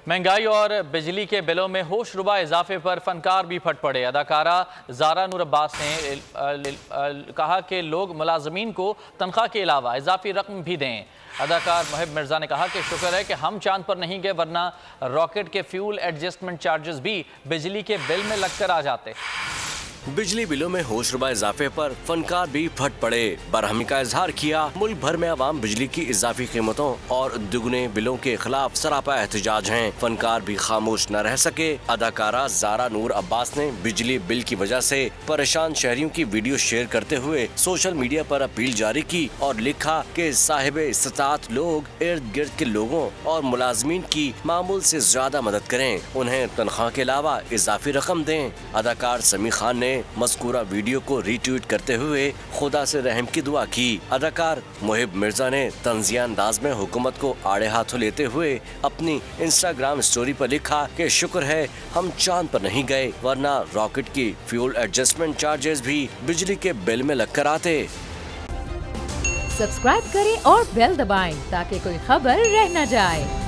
महंगाई और बिजली के बिलों में होशरुबा इजाफे पर फनकार भी फट पड़े। अदाकारा ज़ारा नूर अब्बास ने कहा कि लोग मुलाजमीन को तनख्वाह के अलावा इजाफी रकम भी दें। अदाकार मोहिब मिर्जा ने कहा कि शुक्र है कि हम चांद पर नहीं गए, वरना रॉकेट के फ्यूल एडजस्टमेंट चार्जेस भी बिजली के बिल में लगकर आ जाते। बिजली बिलों में होशरुबा इजाफे पर फनकार भी फट पड़े। बरहमी का इजहार किया। मुल्क भर में आवाम बिजली की इजाफी कीमतों और दुगने बिलों के खिलाफ सरापा एहतजाज हैं। फनकार भी खामोश न रह सके। अदाकारा ज़ारा नूर अब्बास ने बिजली बिल की वजह से परेशान शहरियों की वीडियो शेयर करते हुए सोशल मीडिया पर अपील जारी की और लिखा कि साहिब इस्तात लोग इर्द गिर्द के लोगों और मुलाजमीन की मामूल से ज्यादा मदद करें, उन्हें तनख्वाह के अलावा इजाफी रकम दें। अदाकार समी खान ने मज़कूरा वीडियो को रीट्वीट करते हुए खुदा से रहम की दुआ की। अदाकार मोहिब मिर्जा ने तंजिया अंदाज में हुकूमत को आड़े हाथों लेते हुए अपनी इंस्टाग्राम स्टोरी पर लिखा कि शुक्र है हम चांद पर नहीं गए, वरना रॉकेट की फ्यूल एडजस्टमेंट चार्जेस भी बिजली के बिल में लगकर आते। सब्सक्राइब करें और बेल दबाएं ताकि कोई खबर रह न जाए।